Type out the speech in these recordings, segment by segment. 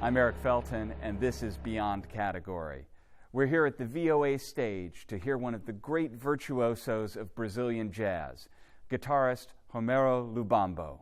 I'm Eric Felten, and this is Beyond Category. We're here at the VOA stage to hear one of the great virtuosos of Brazilian jazz, guitarist Romero Lubambo.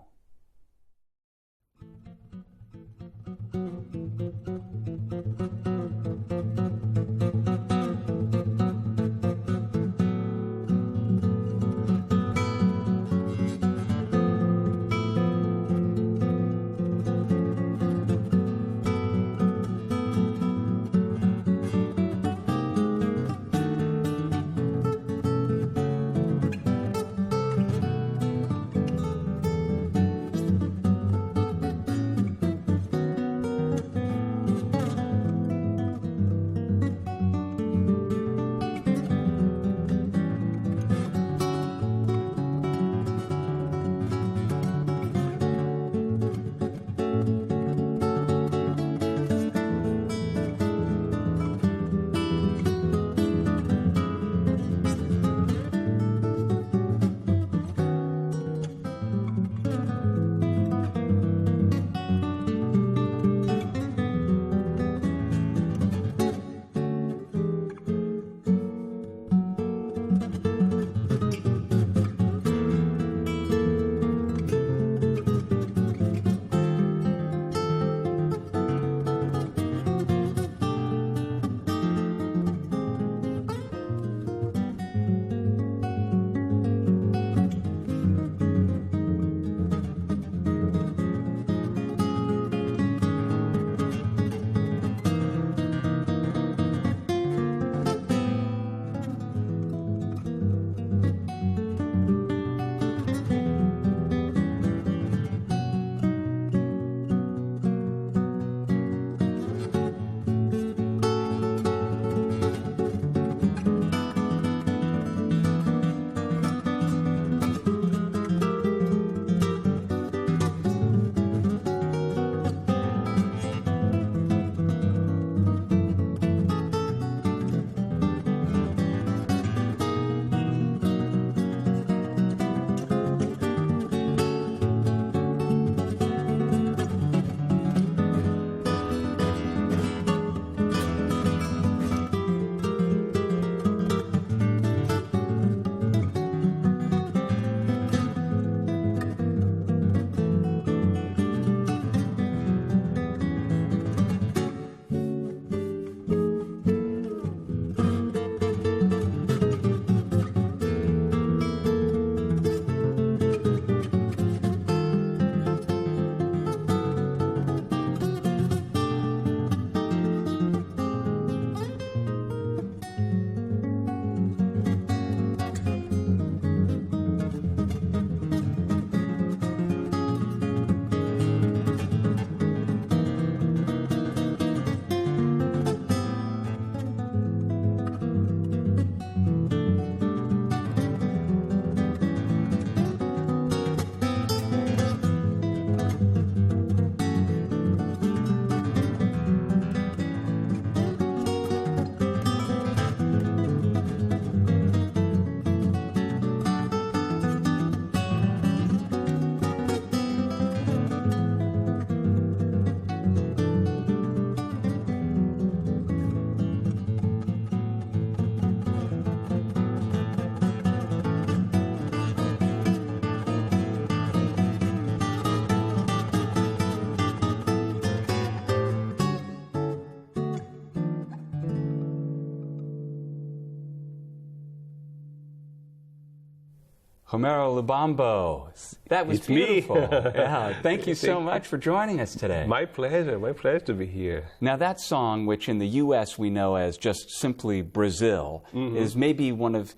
Romero Lubambo. That was beautiful. Yeah, thank you so much for joining us today. My pleasure to be here. Now that song, which in the U.S. we know as just simply Brazil, is maybe one of,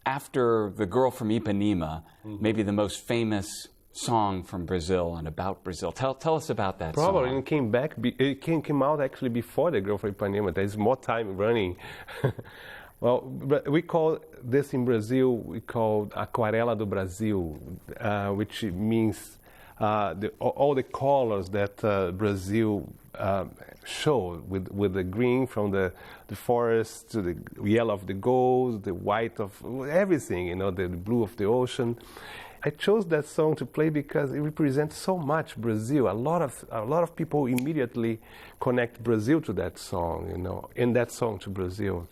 after The Girl from Ipanema, maybe the most famous song from Brazil and about Brazil. Tell us about that song. Probably it came out actually before The Girl from Ipanema. There's more time running. Well, we call this in Brazil, we call Aquarela do Brasil, which means all the colors that Brazil show, with the green from the forest, to the yellow of the gold, the white of everything, the blue of the ocean. I chose that song to play because it represents so much Brazil. A lot of people immediately connect Brazil to that song, you know, in that song to Brazil.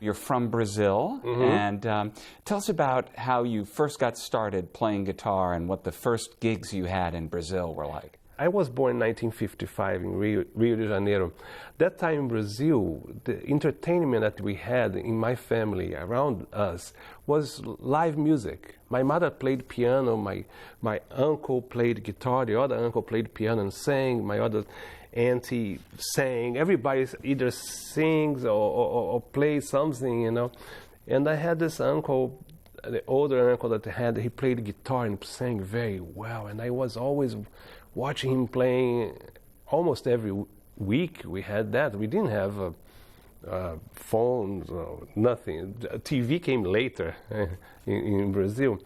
You're from Brazil, and tell us about how you first got started playing guitar and what the first gigs you had in Brazil were like. I was born in 1955 in Rio de Janeiro. That time in Brazil, the entertainment that we had in my family, around us, was live music. My mother played piano, my uncle played guitar, the other uncle played piano and sang, my other auntie sang. Everybody either sings or plays something, you know. And I had this uncle, the older uncle he played guitar and sang very well, and I was always watching him playing almost every week. We had that. We didn't have phones or nothing. TV came later in Brazil.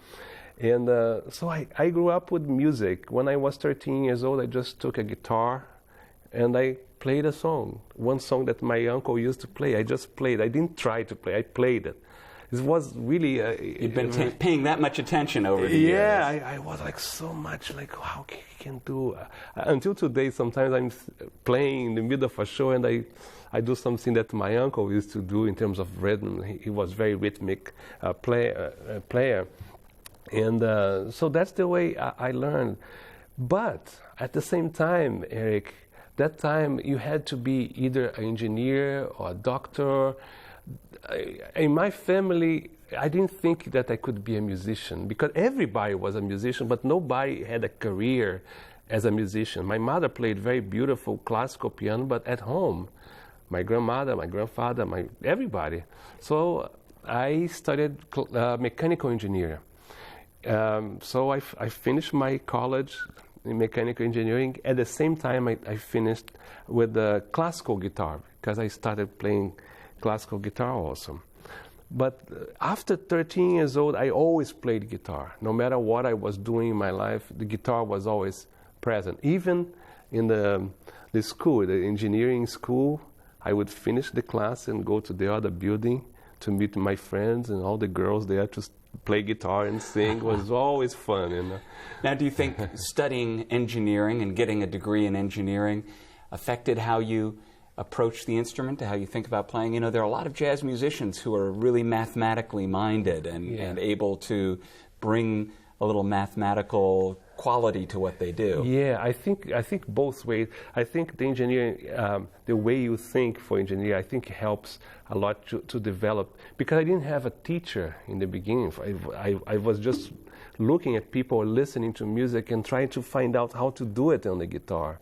And so I grew up with music. When I was 13 years old, I just took a guitar and I played a song. One song that my uncle used to play. I just played. I didn't try to play. I played it. It was really... You've been paying that much attention over the years. Yeah, I was like so much like, how can do... until today, sometimes I'm playing in the middle of a show and I do something that my uncle used to do in terms of rhythm. He was very rhythmic player. And so that's the way I learned. But at the same time, Eric, that time you had to be either an engineer or a doctor. In my family, I didn't think that I could be a musician because everybody was a musician, but nobody had a career as a musician. My mother played very beautiful classical piano, but at home, my grandmother, my grandfather, everybody. So I studied mechanical engineering. So I finished my college in mechanical engineering. At the same time, I finished with the classical guitar because I started playing classical guitar also. But after 13 years old, I always played guitar. No matter what I was doing in my life, the guitar was always present. Even in the school, the engineering school, I would finish the class and go to the other building to meet my friends and all the girls there to play guitar and sing. It was always fun, you know. Now, do you think studying engineering and getting a degree in engineering affected how you approach the instrument, how you think about playing? You know, there are a lot of jazz musicians who are really mathematically minded and able to bring a little mathematical quality to what they do. Yeah, I think both ways. I think the engineering, the way you think for engineering, I think helps a lot to develop. Because I didn't have a teacher in the beginning. I was just looking at people, listening to music and trying to find out how to do it on the guitar.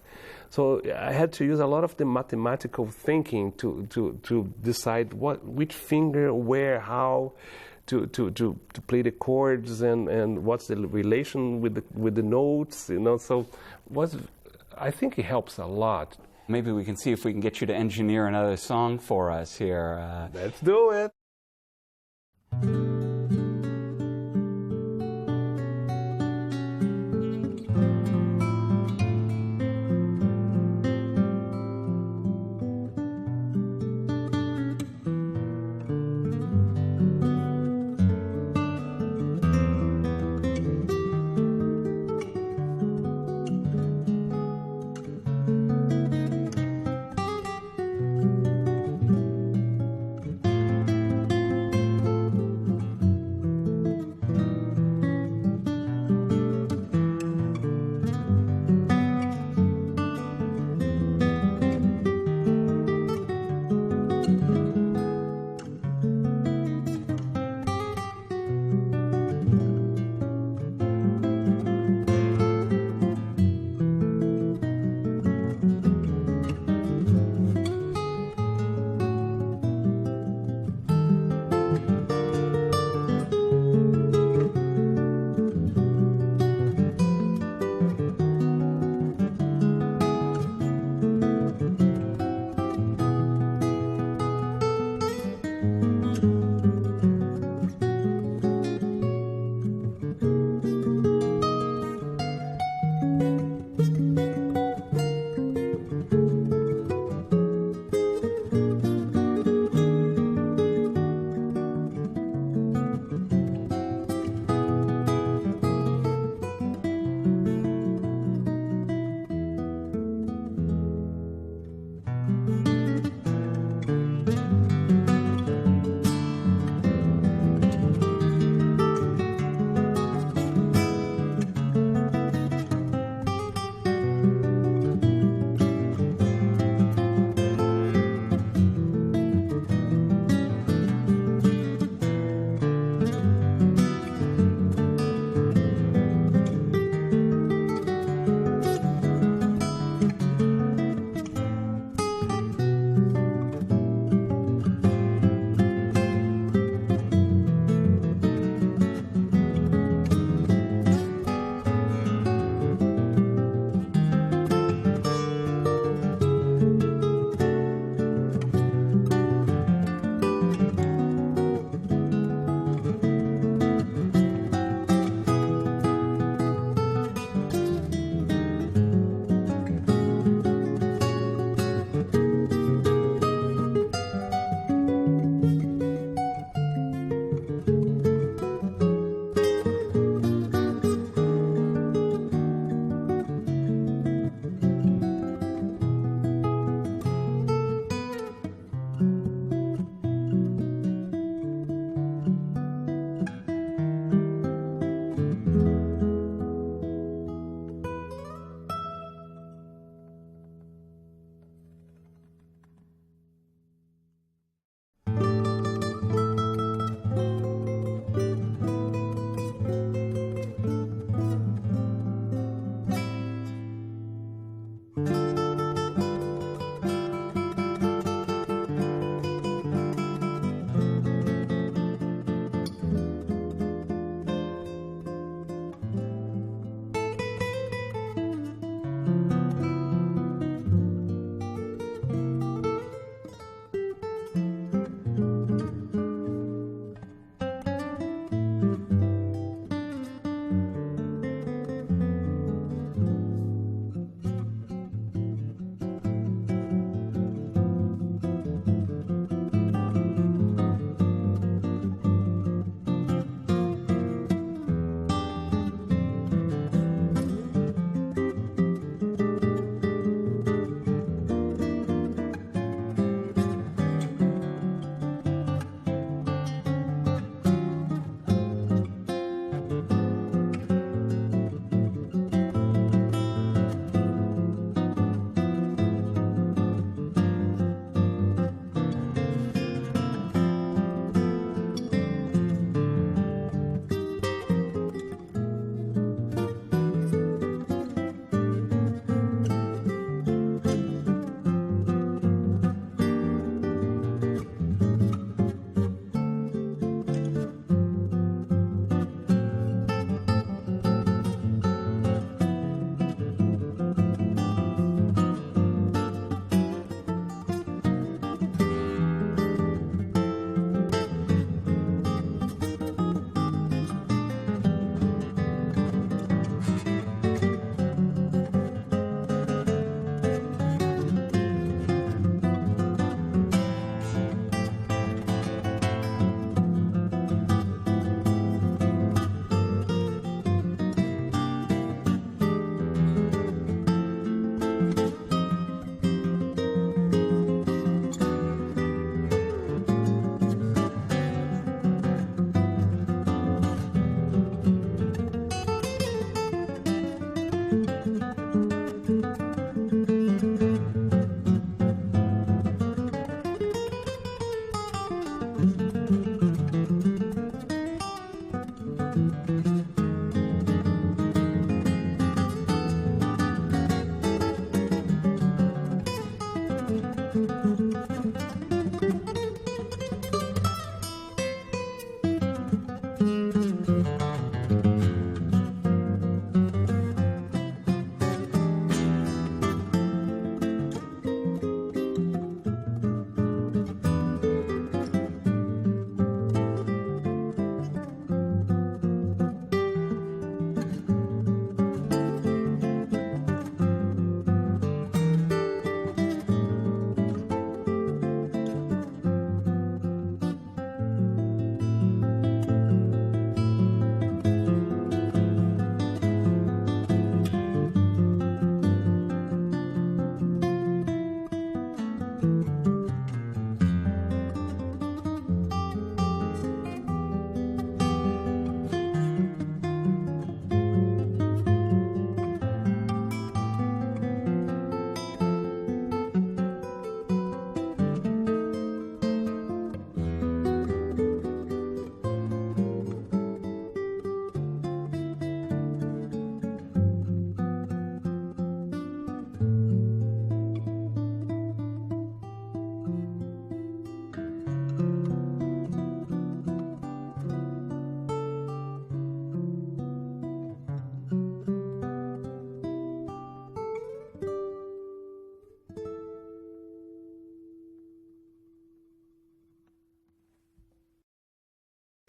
So I had to use a lot of the mathematical thinking to decide which finger, where, how to play the chords and what's the relation with the notes, you know. So I think it helps a lot. Maybe we can see if we can get you to engineer another song for us here. Let's do it.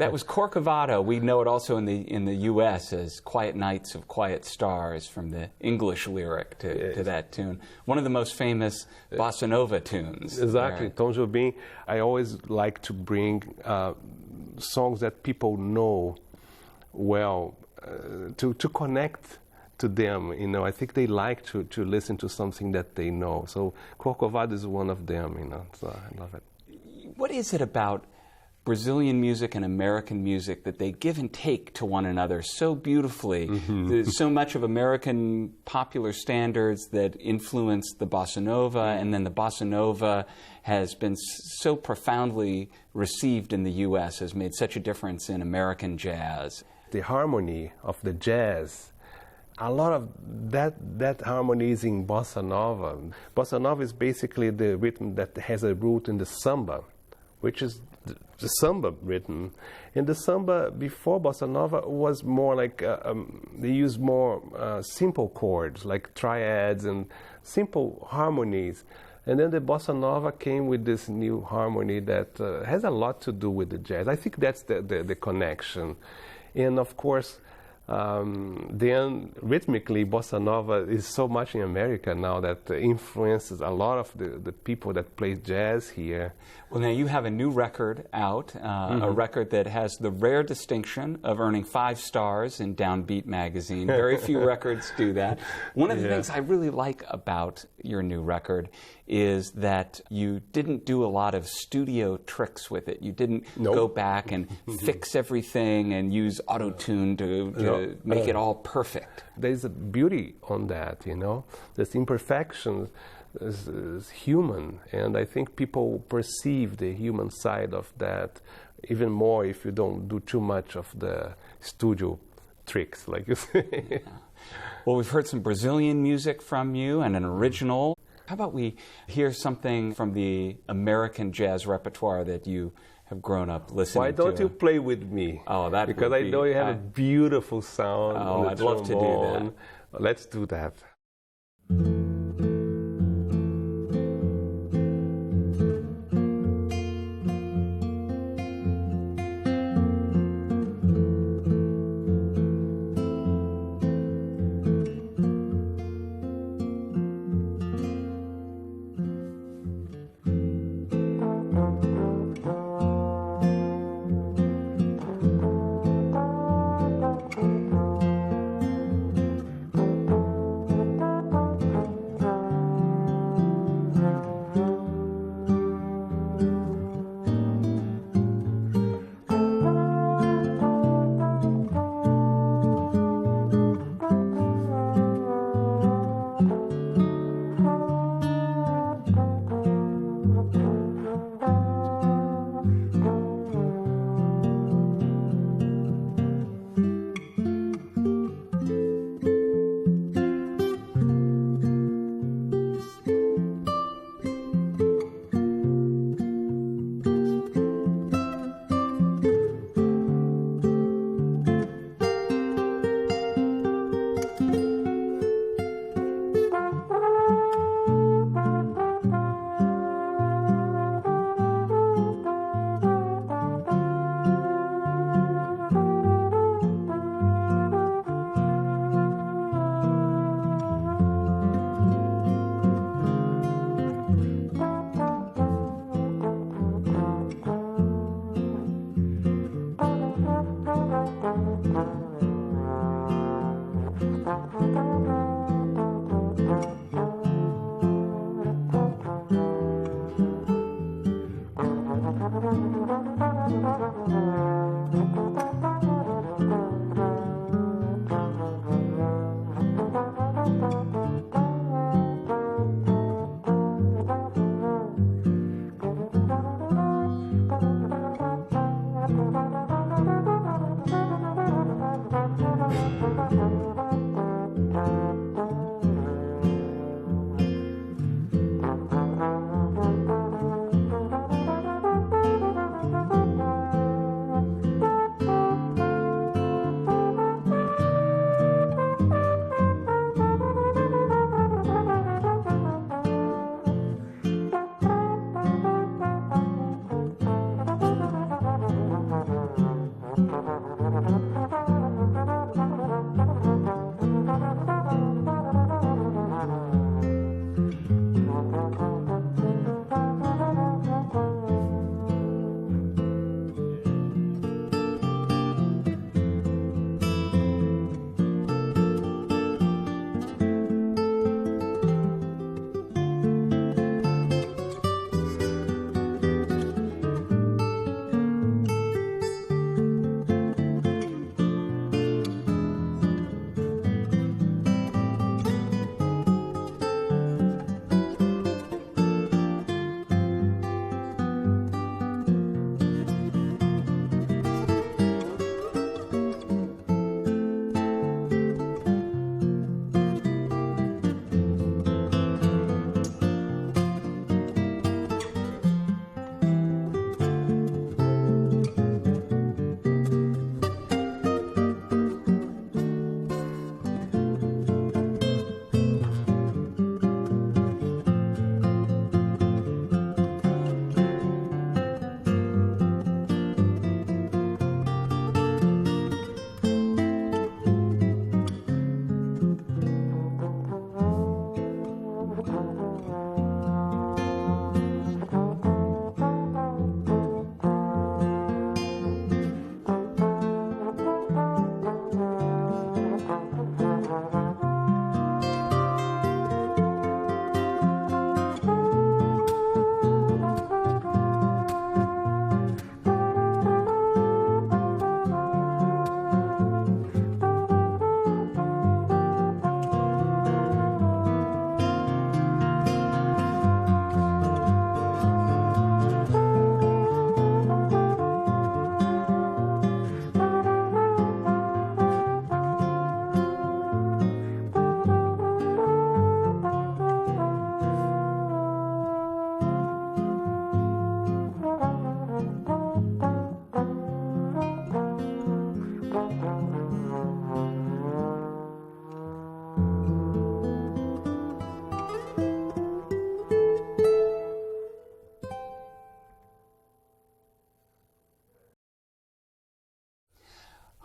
That was Corcovado. We know it also in the U.S. as Quiet Nights of Quiet Stars from the English lyric to that tune. One of the most famous bossa nova tunes. Exactly. Right? Tom Jobim, I always like to bring songs that people know well to connect to them. You know, I think they like to listen to something that they know. So Corcovado is one of them, you know, so I love it. What is it about Brazilian music and American music that they give and take to one another so beautifully? There's so much of American popular standards that influenced the bossa nova, and then the bossa nova has been so profoundly received in the U.S., has made such a difference in American jazz. The harmony of the jazz, a lot of that harmony is in bossa nova. Bossa nova is basically the rhythm that has a root in the samba, which is the samba rhythm. And the samba before bossa nova was more like they used more simple chords, like triads and simple harmonies. And then the bossa nova came with this new harmony that has a lot to do with the jazz. I think that's the connection. And of course, then rhythmically, bossa nova is so much in America now that influences a lot of the people that play jazz here. Well, now you have a new record out, a record that has the rare distinction of earning 5 stars in Downbeat magazine. Very few records do that. One of the things I really like about your new record is that you didn't do a lot of studio tricks with it. You didn't go back and fix everything and use auto-tune to make it all perfect. There's a beauty on that, you know. There's imperfections. Is human, and I think people perceive the human side of that even more if you don't do too much of the studio tricks, like you say. Well, we've heard some Brazilian music from you and an original. How about we hear something from the American jazz repertoire that you have grown up listening to? Why don't you play with me? Oh, that because I know you have a beautiful sound. Oh, I'd love to do that. Let's do that.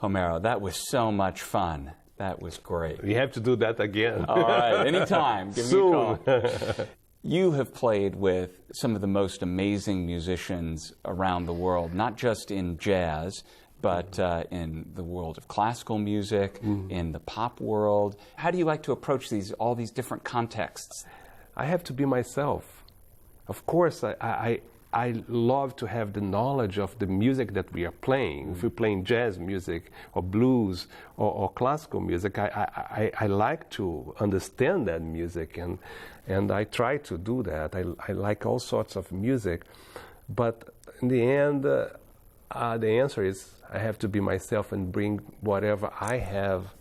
Romero, that was so much fun. That was great. We have to do that again. All right, anytime. Give me a call. You have played with some of the most amazing musicians around the world, not just in jazz, but in the world of classical music, in the pop world. How do you like to approach all these different contexts? I have to be myself. Of course, I love to have the knowledge of the music that we are playing. If we're playing jazz music or blues or classical music, I like to understand that music, and I try to do that. I like all sorts of music, but in the end, the answer is I have to be myself and bring whatever I have.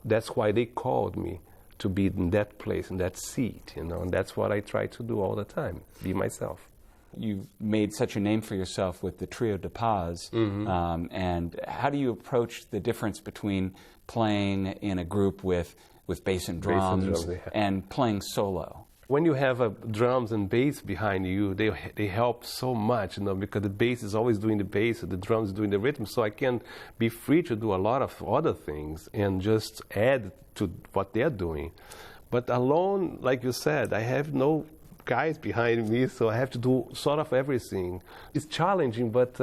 That's why they called me, to be in that place, in that seat, and that's what I try to do all the time, be myself. You've made such a name for yourself with the Trio de Paz, and how do you approach the difference between playing in a group with bass and drums and playing solo? When you have drums and bass behind you, they help so much, because the bass is always doing the bass, the drums doing the rhythm, so I can be free to do a lot of other things and just add to what they're doing. But alone, like you said, I have no guys behind me, so I have to do sort of everything. It's challenging, but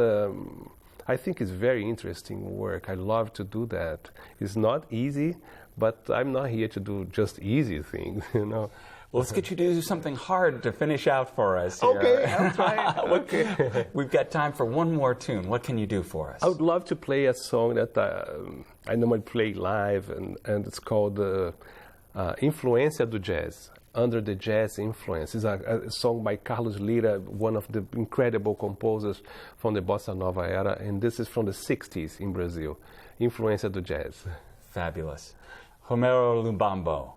I think it's very interesting work. I love to do that. It's not easy, but I'm not here to do just easy things, Well, let's get you to do something hard to finish out for us here. Okay, I'll try. Okay. We've got time for one more tune. What can you do for us? I would love to play a song that I normally play live, and it's called Influência do Jazz. Under the Jazz Influence. It's a song by Carlos Lira, one of the incredible composers from the bossa-nova era, and this is from the 60s in Brazil. Influência do Jazz. Fabulous. Romero Lubambo.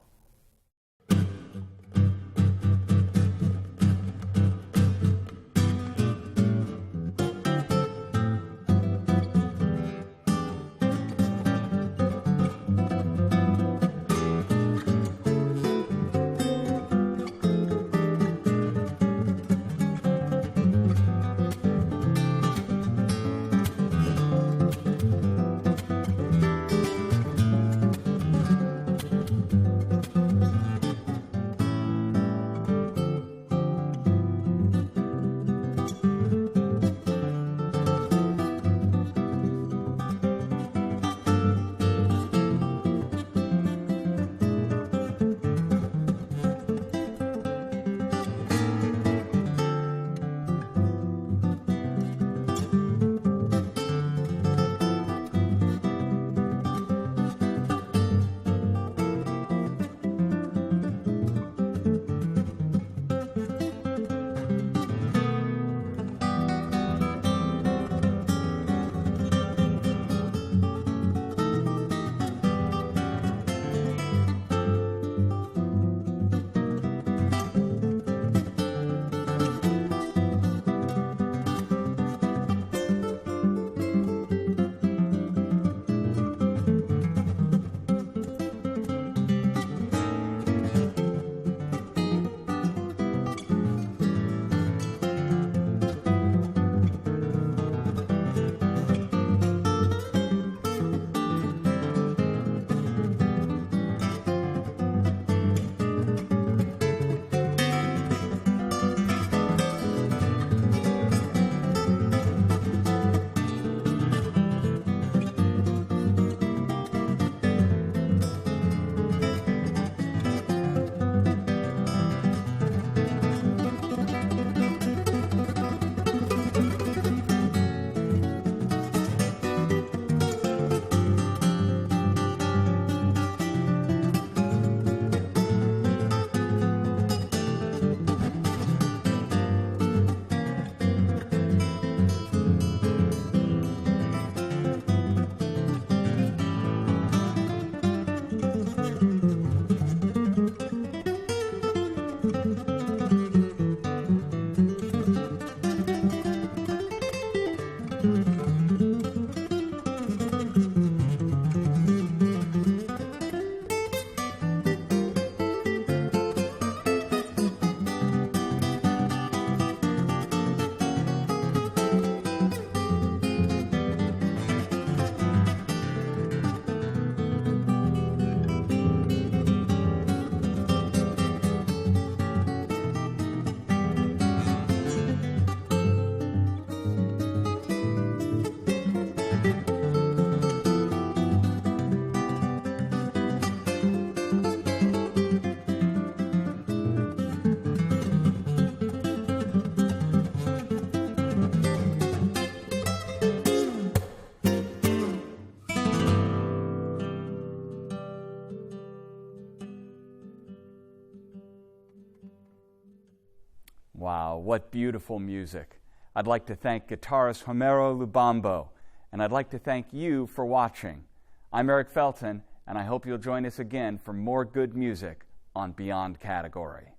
what beautiful music. I'd like to thank Guitarist Romero Lubambo, and I'd like to thank you for watching. I'm Eric Felten, and I hope you'll join us again for more good music on Beyond Category.